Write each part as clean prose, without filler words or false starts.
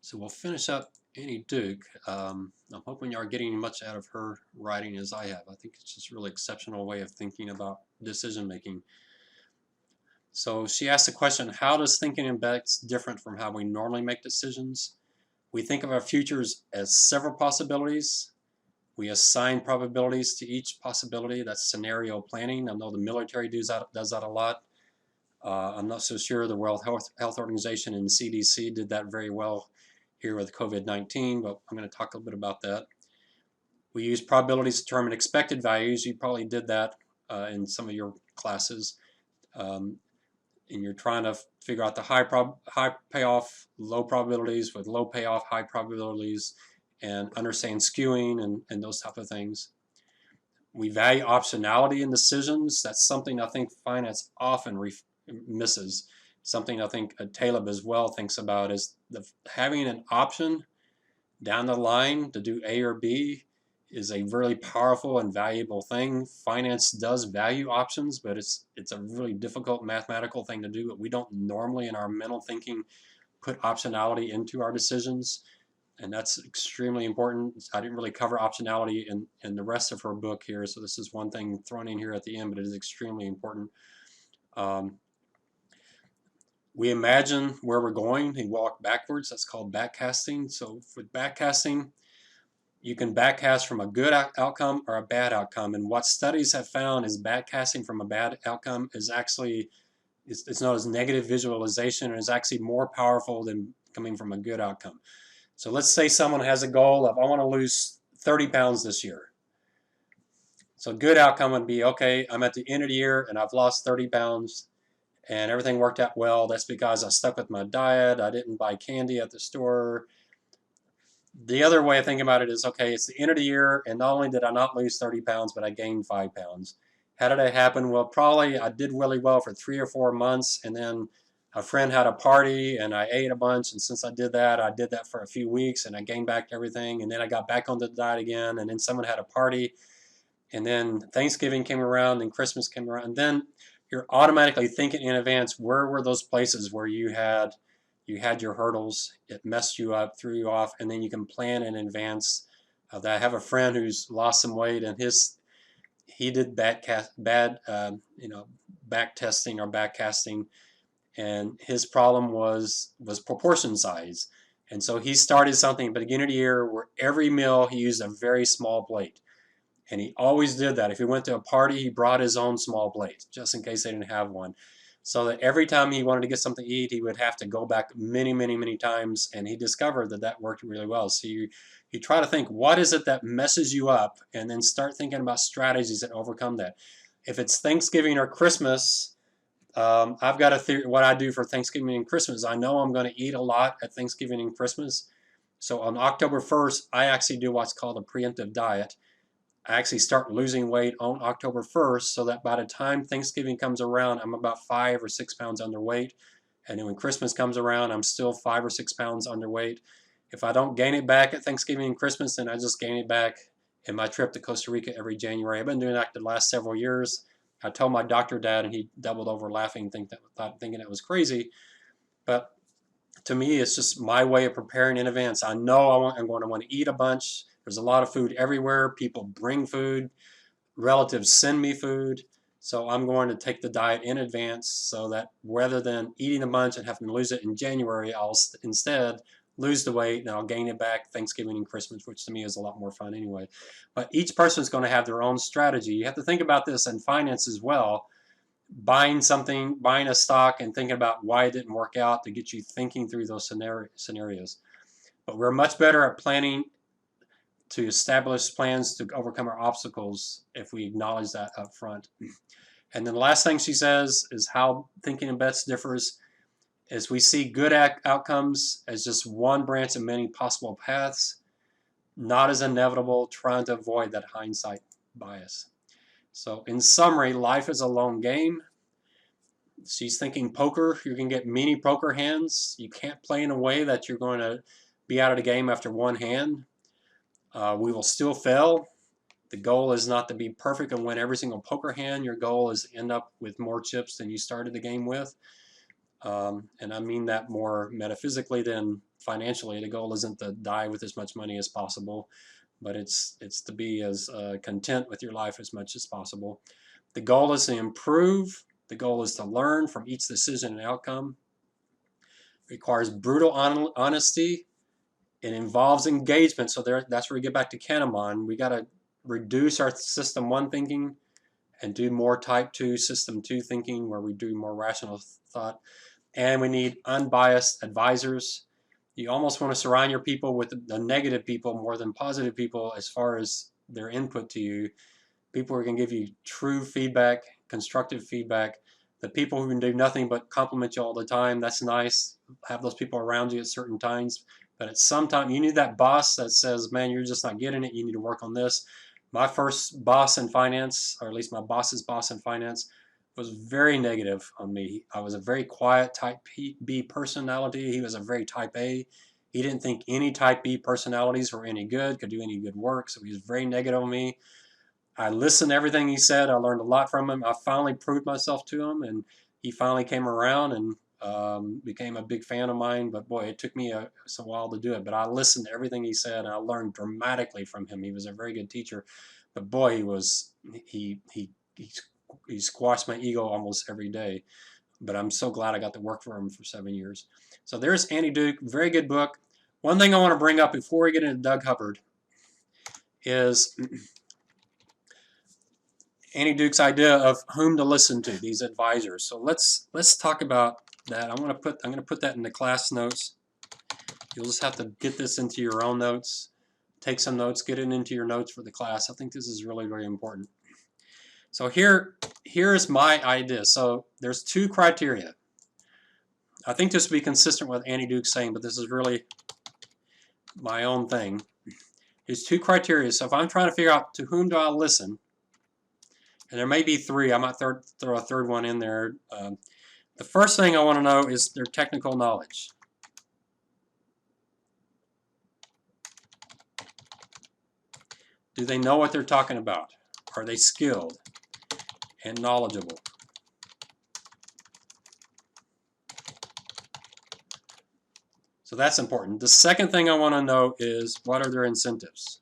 So we'll finish up Annie Duke. I'm hoping you are getting much out of her writing as I have. I think it's just a really exceptional way of thinking about decision making. So she asked the question, how does thinking in bets different from how we normally make decisions? We think of our futures as several possibilities. We assign probabilities to each possibility. That's scenario planning. I know the military does that a lot. I'm not so sure the World Health Organization and CDC did that very well here with COVID-19, but I'm going to talk a little bit about that. We use probabilities to determine expected values. You probably did that in some of your classes. Um, and you're trying to figure out the high payoff, low probabilities with low payoff, high probabilities, and understand skewing and those type of things. We value optionality in decisions. That's something I think finance often misses. Something I think Taleb as well thinks about is having an option down the line to do A or B is a really powerful and valuable thing. Finance does value options, but it's a really difficult mathematical thing to do. But we don't normally in our mental thinking put optionality into our decisions, and that's extremely important. I didn't really cover optionality in the rest of her book here, so this is one thing thrown in here at the end, but it is extremely important. We imagine where we're going and walk backwards. That's called backcasting. So with backcasting, you can backcast from a good outcome or a bad outcome. And what studies have found is backcasting from a bad outcome is actually, it's known as negative visualization, and is actually more powerful than coming from a good outcome. So let's say someone has a goal of, I want to lose 30 pounds this year. So a good outcome would be, okay, I'm at the end of the year and I've lost 30 pounds and everything worked out well. That's because I stuck with my diet. I didn't buy candy at the store. The other way of thinking about it is, okay, it's the end of the year, and not only did I not lose 30 pounds, but I gained 5 pounds. How did that happen? Well, probably I did really well for 3 or 4 months, and then a friend had a party, and I ate a bunch, and since I did that for a few weeks, and I gained back everything, and then I got back on the diet again, and then someone had a party, and then Thanksgiving came around, and Christmas came around, and then you're automatically thinking in advance, where were those places where you had your hurdles, it messed you up, threw you off, and then you can plan in advance. I have a friend who's lost some weight, and he did back testing or back casting, and his problem was proportion size. And so he started something at the beginning of the year where every meal he used a very small plate. And he always did that. If he went to a party, he brought his own small plate, just in case they didn't have one. So that every time he wanted to get something to eat, he would have to go back many, many, many times, and he discovered that worked really well. So you try to think, what is it that messes you up, and then start thinking about strategies that overcome that. If it's Thanksgiving or Christmas, I've got a theory. What I do for Thanksgiving and Christmas, I know I'm going to eat a lot at Thanksgiving and Christmas. So on October 1st, I actually do what's called a preemptive diet. I actually start losing weight on October 1st, so that by the time Thanksgiving comes around, I'm about 5 or 6 pounds underweight. And then when Christmas comes around, I'm still 5 or 6 pounds underweight. If I don't gain it back at Thanksgiving and Christmas, then I just gain it back in my trip to Costa Rica every January. I've been doing that the last several years. I told my doctor dad, and he doubled over laughing, thinking it was crazy. But to me, it's just my way of preparing in advance. I know I'm going to want to eat a bunch. There's a lot of food everywhere. People bring food. Relatives send me food. So I'm going to take the diet in advance so that rather than eating a bunch and having to lose it in January, I'll instead lose the weight and I'll gain it back Thanksgiving and Christmas, which to me is a lot more fun anyway. But each person is going to have their own strategy. You have to think about this in finance as well. Buying a stock and thinking about why it didn't work out to get you thinking through those scenarios. But we're much better at planning to establish plans to overcome our obstacles if we acknowledge that up front. And then the last thing she says is how thinking in bets differs is we see good outcomes as just one branch of many possible paths, not as inevitable, trying to avoid that hindsight bias. So in summary, life is a long game. She's thinking poker. You can get many poker hands. You can't play in a way that you're going to be out of the game after one hand. We will still fail. The goal is not to be perfect and win every single poker hand. Your goal is to end up with more chips than you started the game with. And I mean that more metaphysically than financially. The goal isn't to die with as much money as possible, but it's to be as content with your life as much as possible. The goal is to improve. The goal is to learn from each decision and outcome. It requires brutal honesty. It involves engagement. So that's where we get back to Kahneman. We got to reduce our system 1 thinking and do more type 2, system 2 thinking, where we do more rational thought. And we need unbiased advisors. You almost want to surround your people with the negative people more than positive people as far as their input to you. People who can give you true feedback, constructive feedback. The people who can do nothing but compliment you all the time, that's nice. Have those people around you at certain times. But at some time, you need that boss that says, man, you're just not getting it. You need to work on this. My first boss in finance, or at least my boss's boss in finance, was very negative on me. I was a very quiet type B personality. He was a very type A. He didn't think any type B personalities were any good, could do any good work. So he was very negative on me. I listened to everything he said. I learned a lot from him. I finally proved myself to him, and he finally came around and became a big fan of mine. But boy, it took me a while to do it. But I listened to everything he said, and I learned dramatically from him. He was a very good teacher. But boy, he squashed my ego almost every day. But I'm so glad I got to work for him for 7 years. So there's Andy Duke, very good book. One thing I want to bring up before we get into Doug Hubbard is Andy Duke's idea of whom to listen to, these advisors. So let's talk about that. I'm going to put that in the class notes. You'll just have to get this into your own notes. Take some notes, get it into your notes for the class. I think this is really, very important. So here's my idea. So there's 2 criteria. I think this will be consistent with Andy Duke's saying, but this is really my own thing. There's 2 criteria. So if I'm trying to figure out to whom do I listen, and there may be 3. I might throw a third one in there. The first thing I want to know is their technical knowledge. Do they know what they're talking about? Are they skilled and knowledgeable? So that's important. The second thing I want to know is what are their incentives?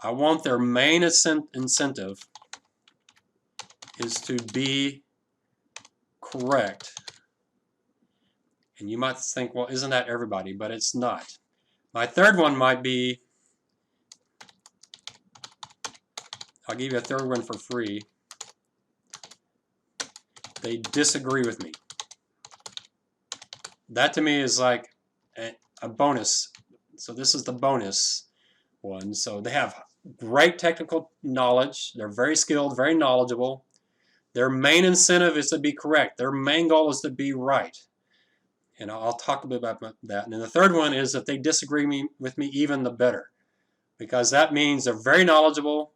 I want their main incentive is to be correct. And you might think, well, isn't that everybody? But it's not. My third one might be, I'll give you a third one for free. They disagree with me. That to me is like a bonus. So this is the bonus one. So they have great technical knowledge. They're very skilled, very knowledgeable. Their main incentive is to be correct. Their main goal is to be right. And I'll talk a bit about that. And then the third one is if they disagree with me, even the better. Because that means they're very knowledgeable.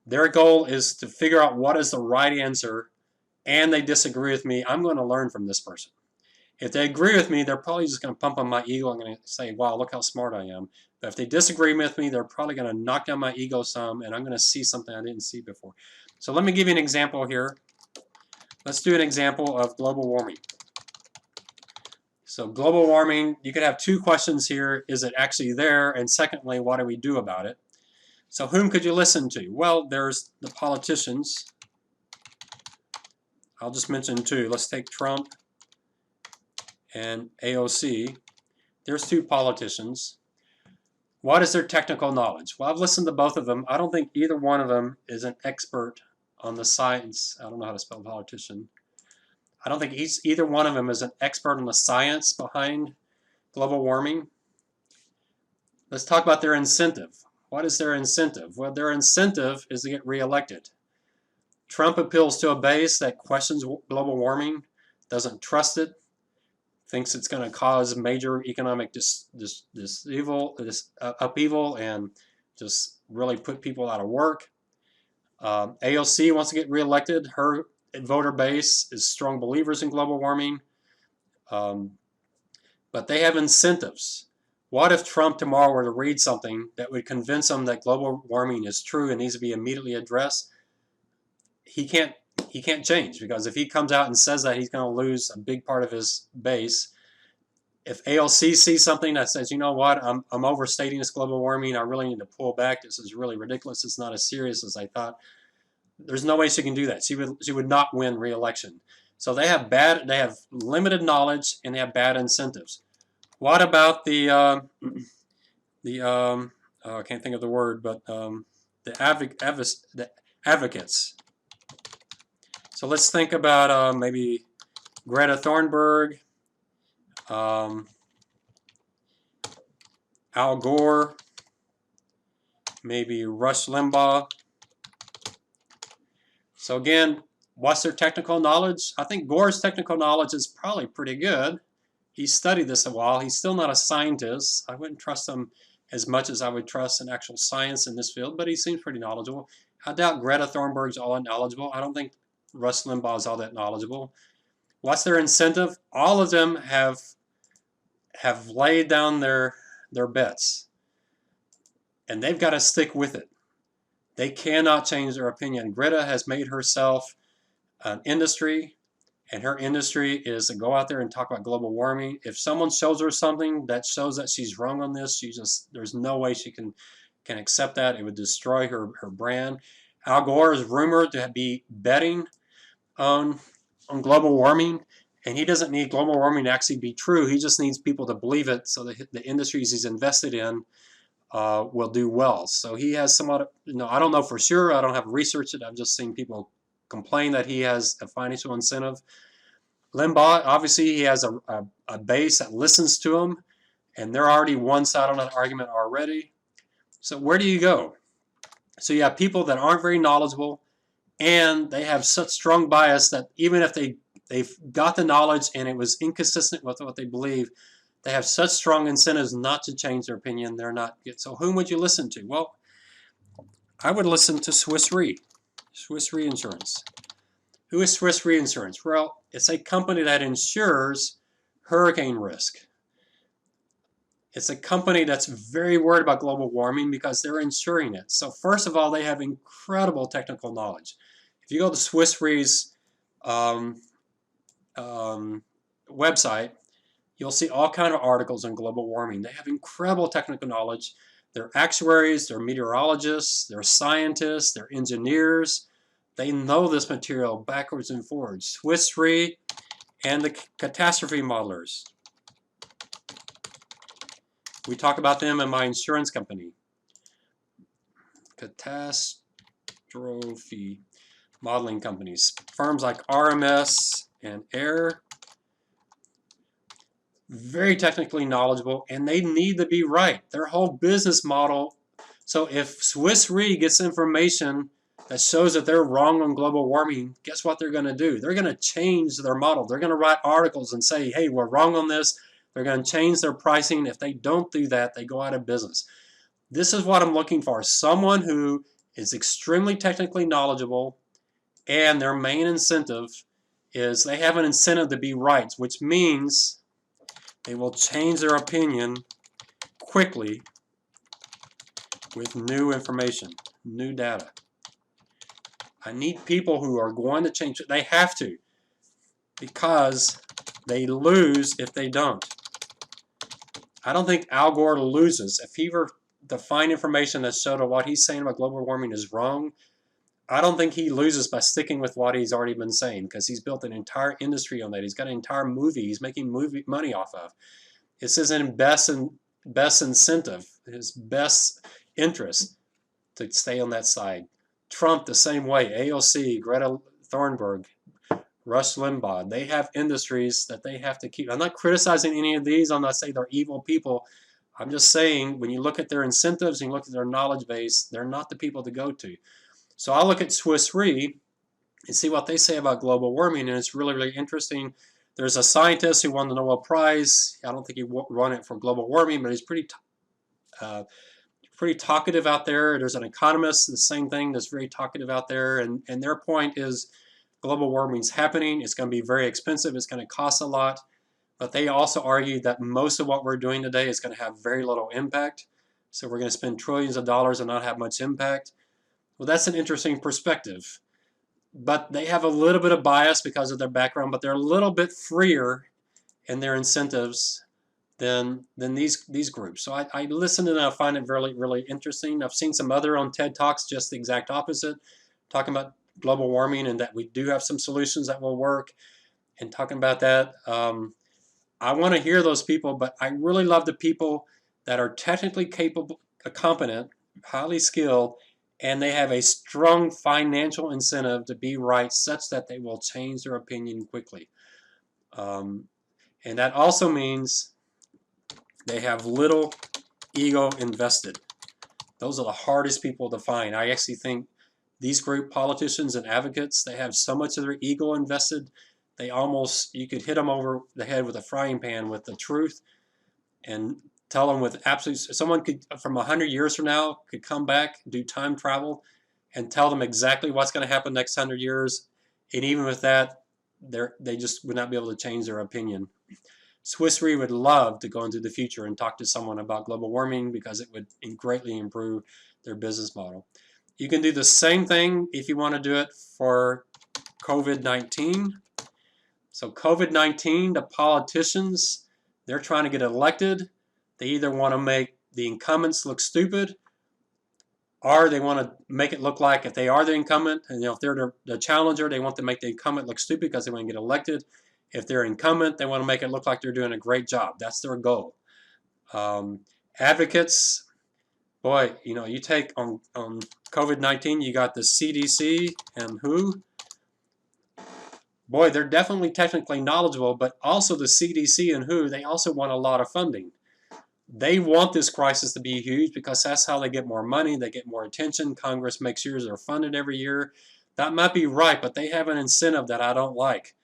Their goal is to figure out what is the right answer, and they disagree with me. I'm going to learn from this person. If they agree with me, they're probably just going to pump on my ego. I'm going to say, wow, look how smart I am. But if they disagree with me, they're probably going to knock down my ego some, and I'm going to see something I didn't see before. So let me give you an example here. Let's do an example of global warming. So global warming, you could have 2 questions here. Is it actually there? And secondly, what do we do about it? So whom could you listen to? Well, there's the politicians. I'll just mention 2. Let's take Trump and AOC. There's 2 politicians. What is their technical knowledge? Well, I've listened to both of them. I don't think either one of them is an expert on the science. I don't know how to spell politician. I don't think either one of them is an expert on the science behind global warming. Let's talk about their incentive. What is their incentive? Well, their incentive is to get reelected. Trump appeals to a base that questions global warming, doesn't trust it, thinks it's going to cause major economic upheaval and just really put people out of work. AOC wants to get reelected. Her voter base is strong believers in global warming, but they have incentives. What if Trump tomorrow were to read something that would convince him that global warming is true and needs to be immediately addressed? He he can't change, because if he comes out and says that, he's going to lose a big part of his base. If ALC sees something that says, you know what, I'm overstating this global warming, I really need to pull back, this is really ridiculous, it's not as serious as I thought, there's no way she can do that. She would not win re-election. So they have limited knowledge, and they have bad incentives. What about the I can't think of the word, but the advocates? So let's think about maybe Greta Thunberg, Al Gore, maybe Rush Limbaugh. So again, what's their technical knowledge? I think Gore's technical knowledge is probably pretty good. He studied this a while. He's still not a scientist. I wouldn't trust him as much as I would trust an actual science in this field, but he seems pretty knowledgeable. I doubt Greta Thunberg's all that knowledgeable. I don't think Rush Limbaugh is all that knowledgeable. What's their incentive? All of them have laid down their bets, and they've got to stick with it. They cannot change their opinion. Greta has made herself an industry, and her industry is to go out there and talk about global warming. If someone shows her something that shows that she's wrong on this, there's no way she can accept that. It would destroy her brand. Al Gore is rumored to be betting on global warming, and he doesn't need global warming to actually be true. He just needs people to believe it, so that the industries he's invested in will do well. So he has somewhat, I don't know for sure. I don't have researched it. I've just seen people complain that he has a financial incentive. Limbaugh, obviously, he has a base that listens to him, and they're already one side on that argument already. So where do you go? So you have people that aren't very knowledgeable, and they have such strong bias that even if they've got the knowledge and it was inconsistent with what they believe, they have such strong incentives not to change their opinion. They're not good. So whom would you listen to? Well, I would listen to Swiss Re, Swiss Reinsurance. Who is Swiss Reinsurance? Well, it's a company that insures hurricane risk. It's a company that's very worried about global warming because they're insuring it. So first of all, they have incredible technical knowledge. If you go to Swiss Re's website, you'll see all kinds of articles on global warming. They have incredible technical knowledge. They're actuaries, they're meteorologists, they're scientists, they're engineers. They know this material backwards and forwards. Swiss Re and the catastrophe modelers. We talk about them in my insurance company. Catastrophe modeling companies. Firms like RMS and AIR. Very technically knowledgeable, and they need to be right. Their whole business model. So if Swiss Re gets information that shows that they're wrong on global warming, guess what they're going to do? They're going to change their model. They're going to write articles and say, hey, we're wrong on this. They're going to change their pricing. If they don't do that, they go out of business. This is what I'm looking for. Someone who is extremely technically knowledgeable, and their main incentive is they have an incentive to be right, which means they will change their opinion quickly with new information, new data. I need people who are going to change it. They have to, because they lose if they don't. I don't think Al Gore loses. If he were to find information that showed that what he's saying about global warming is wrong, I don't think he loses by sticking with what he's already been saying, because he's built an entire industry on that. He's got an entire movie he's making money off of. It's his best incentive, his best interest to stay on that side. Trump the same way. AOC, Greta Thunberg, Rush Limbaugh. They have industries that they have to keep. I'm not criticizing any of these. I'm not saying they're evil people. I'm just saying when you look at their incentives and you look at their knowledge base, they're not the people to go to. So I'll look at Swiss Re and see what they say about global warming, and it's really, really interesting. There's a scientist who won the Nobel Prize. I don't think he won it for global warming, but he's pretty talkative out there. There's an economist, the same thing, that's very talkative out there, and their point is global warming is happening. It's going to be very expensive. It's going to cost a lot, but they also argue that most of what we're doing today is going to have very little impact. So we're going to spend trillions of dollars and not have much impact. Well, that's an interesting perspective. but they have a little bit of bias because of their background, but they're a little bit freer in their incentives than these groups. So I listen and I find it really, really interesting. I've seen some other on TED Talks just the exact opposite, talking about global warming and that we do have some solutions that will work, and talking about that. I want to hear those people, but I really love the people that are technically capable, competent, highly skilled, and they have a strong financial incentive to be right such that they will change their opinion quickly. And that also means they have little ego invested. Those are the hardest people to find. I actually think these group politicians and advocates, they have so much of their ego invested, they almost, you could hit them over the head with a frying pan with the truth and tell them with absolute, someone could, from 100 years from now, could come back, do time travel, and tell them exactly what's going to happen next 100 years. And even with that, they just would not be able to change their opinion. Swiss Re would love to go into the future and talk to someone about global warming because it would greatly improve their business model. You can do the same thing if you want to do it for COVID-19. So COVID-19, the politicians, they're trying to get elected. They either want to make the incumbents look stupid, or they want to make it look like if they are the incumbent, and if they're the challenger, they want to make the incumbent look stupid because they want to get elected. If they're incumbent, they want to make it look like they're doing a great job. That's their goal. Advocates, boy, you take on COVID-19, you got the CDC and WHO. Boy, they're definitely technically knowledgeable, but also the CDC and WHO, they also want a lot of funding. They want this crisis to be huge because that's how they get more money, they get more attention. Congress makes sure they're funded every year. That might be right, but they have an incentive that I don't like.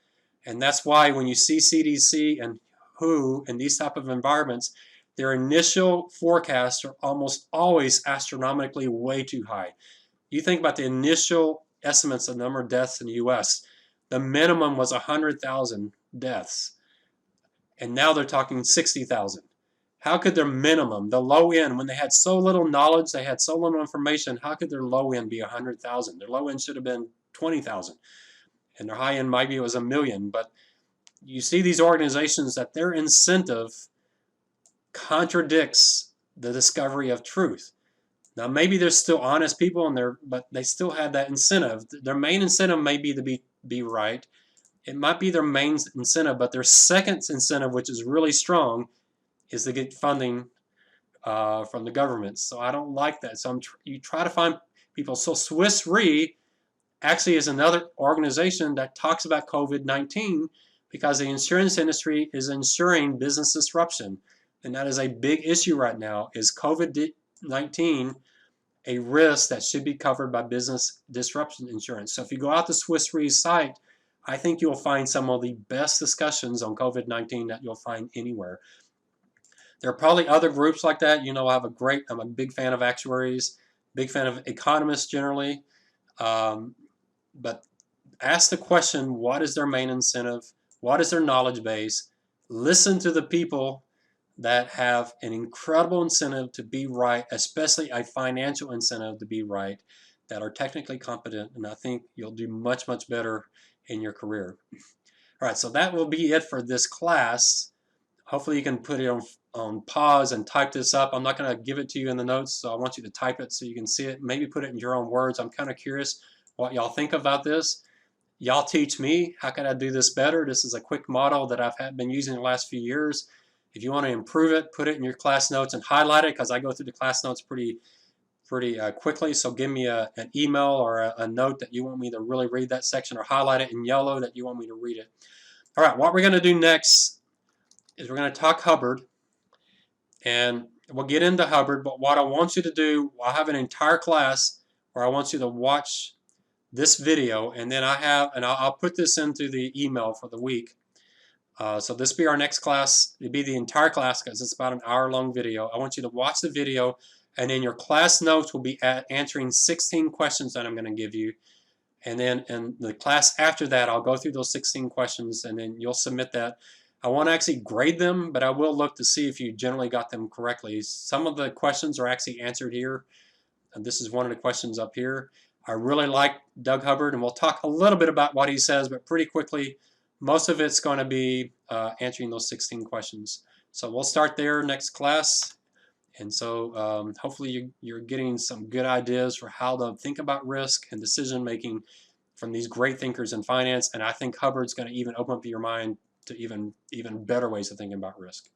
And that's why when you see CDC and WHO in these type of environments, their initial forecasts are almost always astronomically way too high. You think about the initial estimates of the number of deaths in the U.S., the minimum was 100,000 deaths, and now they're talking 60,000. How could their minimum, the low end, when they had so little knowledge, they had so little information, how could their low end be 100,000? Their low end should have been 20,000. And their high end maybe was 1 million. But you see these organizations that their incentive contradicts the discovery of truth. Now maybe they're still honest people, but they still have that incentive. Their main incentive may be to be right. It might be their main incentive, but their second incentive, which is really strong, is to get funding from the government. So I don't like that. So you try to find people. So Swiss Re actually is another organization that talks about COVID-19 because the insurance industry is insuring business disruption. And that is a big issue right now. Is COVID-19 a risk that should be covered by business disruption insurance? So if you go out to Swiss Re's site, I think you'll find some of the best discussions on COVID-19 that you'll find anywhere. There are probably other groups like that. I'm a big fan of actuaries, big fan of economists generally. But ask the question, what is their main incentive? What is their knowledge base? Listen to the people that have an incredible incentive to be right, especially a financial incentive to be right, that are technically competent, and I think you'll do much, much better in your career. All right, so that will be it for this class. Hopefully you can put it on pause and type this up. I'm not going to give it to you in the notes, so I want you to type it so you can see it. Maybe put it in your own words. I'm kind of curious what y'all think about this. Y'all teach me. How can I do this better? This is a quick model that I've been using the last few years. If you want to improve it, put it in your class notes and highlight it because I go through the class notes pretty quickly. So give me an email or a note that you want me to really read that section, or highlight it in yellow that you want me to read it. All right, what we're going to do next is we're going to talk Hubbard, and we'll get into Hubbard. But what I want you to do, I have an entire class where I want you to watch this video, and then I'll put this into the email for the week. So this will be our next class. It'll be the entire class because it's about an hour-long video. I want you to watch the video, and then your class notes will be answering 16 questions that I'm going to give you. And then in the class after that, I'll go through those 16 questions, and then you'll submit that. I won't actually grade them, but I will look to see if you generally got them correctly. Some of the questions are actually answered here, and this is one of the questions up here. I really like Doug Hubbard, and we'll talk a little bit about what he says, but pretty quickly, most of it's going to be answering those 16 questions. So we'll start there next class. And so hopefully you're getting some good ideas for how to think about risk and decision making from these great thinkers in finance. And I think Hubbard's going to even open up your mind to even better ways of thinking about risk.